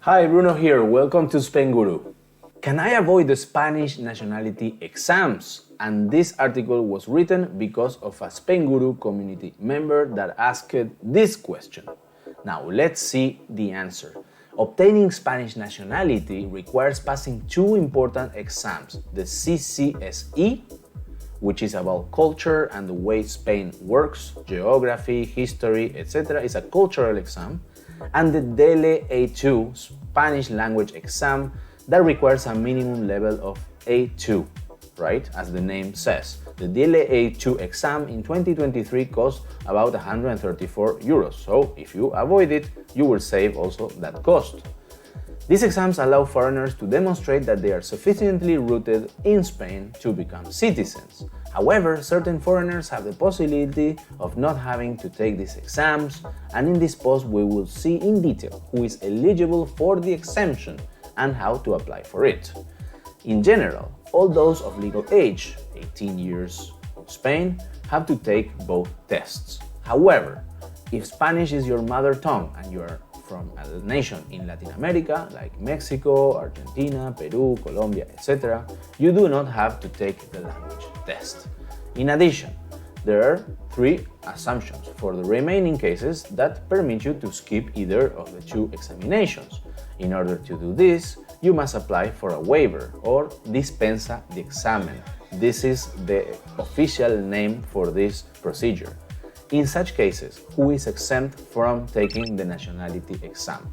Hi, Bruno here. Welcome to Spainguru. Can I avoid the Spanish nationality exams? And this article was written because of a Spainguru community member that asked this question. Now let's see the answer. Obtaining Spanish nationality requires passing two important exams, the CCSE, which is about culture and the way Spain works, geography, history, etc. It's a cultural exam, and the DELE A2 Spanish language exam that requires a minimum level of A2, right? As the name says. The DELE A2 exam in 2023 costs about 134 euros, so if you avoid it, you will save also that cost. These exams allow foreigners to demonstrate that they are sufficiently rooted in Spain to become citizens. However, certain foreigners have the possibility of not having to take these exams, and in this post we will see in detail who is eligible for the exemption and how to apply for it. In general, all those of legal age, 18 years in Spain, have to take both tests. However, if Spanish is your mother tongue and you are from a nation in Latin America, like Mexico, Argentina, Peru, Colombia, etc., you do not have to take the language test. In addition, there are three assumptions for the remaining cases that permit you to skip either of the two examinations. In order to do this, you must apply for a waiver or dispensa de examen. This is the official name for this procedure. In such cases, who is exempt from taking the nationality exam?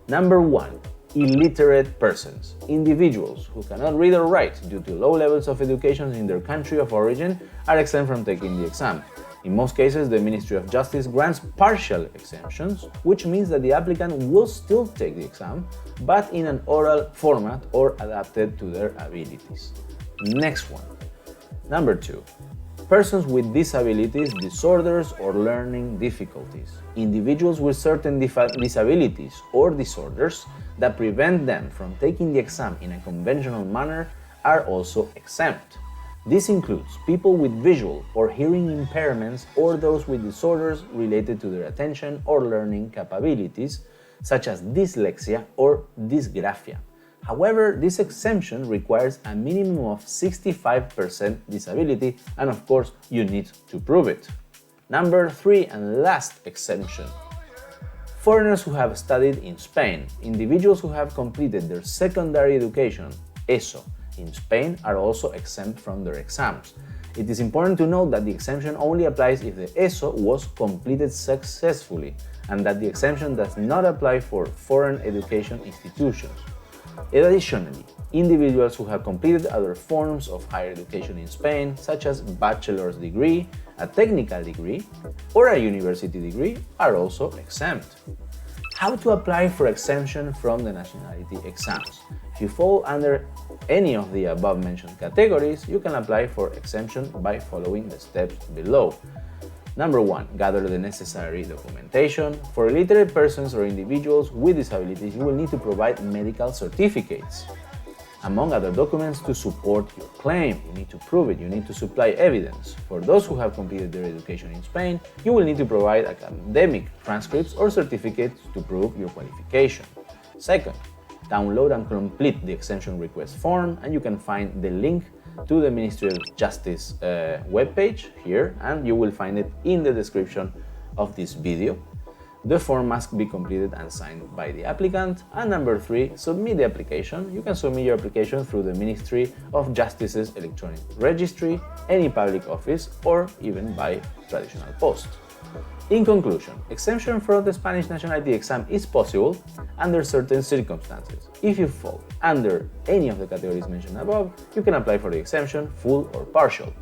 Number 1. Illiterate persons. Individuals who cannot read or write due to low levels of education in their country of origin are exempt from taking the exam. In most cases, the Ministry of Justice grants partial exemptions, which means that the applicant will still take the exam, but in an oral format or adapted to their abilities. Next one. Number 2. Persons with disabilities, disorders, or learning difficulties. Individuals with certain disabilities or disorders that prevent them from taking the exam in a conventional manner are also exempt. This includes people with visual or hearing impairments or those with disorders related to their attention or learning capabilities, such as dyslexia or dysgraphia. However, this exemption requires a minimum of 65% disability, and of course, you need to prove it. Number 3 and last exemption. Foreigners who have studied in Spain. Individuals who have completed their secondary education, ESO, in Spain are also exempt from their exams. It is important to note that the exemption only applies if the ESO was completed successfully, and that the exemption does not apply for foreign education institutions. Additionally, individuals who have completed other forms of higher education in Spain, such as bachelor's degree, a technical degree, or a university degree, are also exempt. How to apply for exemption from the nationality exams? If you fall under any of the above mentioned categories, you can apply for exemption by following the steps below. Number 1. Gather the necessary documentation. For illiterate persons or individuals with disabilities, you will need to provide medical certificates, among other documents, to support your claim. You need to prove it, you need to supply evidence. For those who have completed their education in Spain, you will need to provide academic transcripts or certificates to prove your qualification. Second, download and complete the exemption request form, and you can find the link to the Ministry of Justice webpage here, and you will find it in the description of this video. The form must be completed and signed by the applicant. And number 3, submit the application. You can submit your application through the Ministry of Justice's electronic registry, any public office, or even by traditional post. In conclusion, exemption from the Spanish nationality exam is possible under certain circumstances. If you fall under any of the categories mentioned above, you can apply for the exemption, full or partial,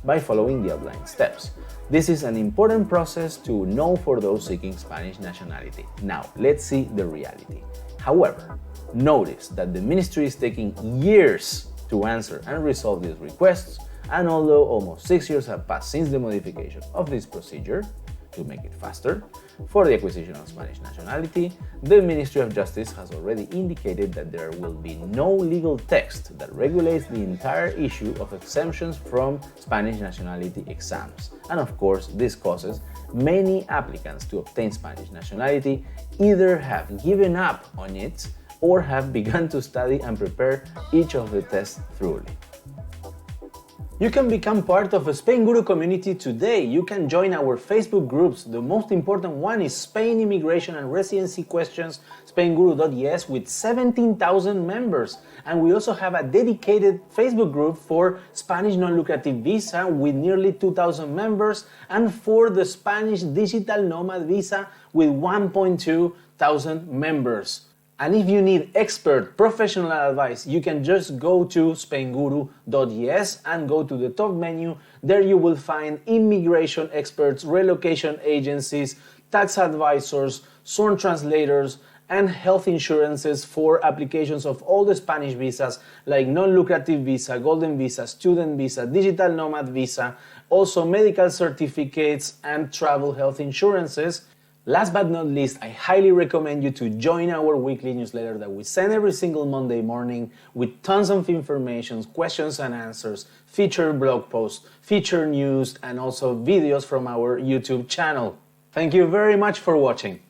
by following the outlined steps. This is an important process to know for those seeking Spanish nationality. Now, let's see the reality. However, notice that the ministry is taking years to answer and resolve these requests, and although almost 6 years have passed since the modification of this procedure, to make it faster, for the acquisition of Spanish nationality, the Ministry of Justice has already indicated that there will be no legal text that regulates the entire issue of exemptions from Spanish nationality exams. And of course, this causes many applicants to obtain Spanish nationality either have given up on it or have begun to study and prepare each of the tests thoroughly. You can become part of a Spainguru community today. You can join our Facebook groups. The most important one is Spain Immigration and Residency Questions, Spainguru.es, with 17,000 members. And we also have a dedicated Facebook group for Spanish non-lucrative visa with nearly 2,000 members, and for the Spanish digital nomad visa with 1.2 thousand members. And if you need expert professional advice, you can just go to Spainguru.es and go to the top menu. There you will find immigration experts, relocation agencies, tax advisors, sworn translators, and health insurances for applications of all the Spanish visas like non-lucrative visa, golden visa, student visa, digital nomad visa, also medical certificates and travel health insurances. Last but not least, I highly recommend you to join our weekly newsletter that we send every single Monday morning with tons of information, questions and answers, featured blog posts, featured news, and also videos from our YouTube channel. Thank you very much for watching.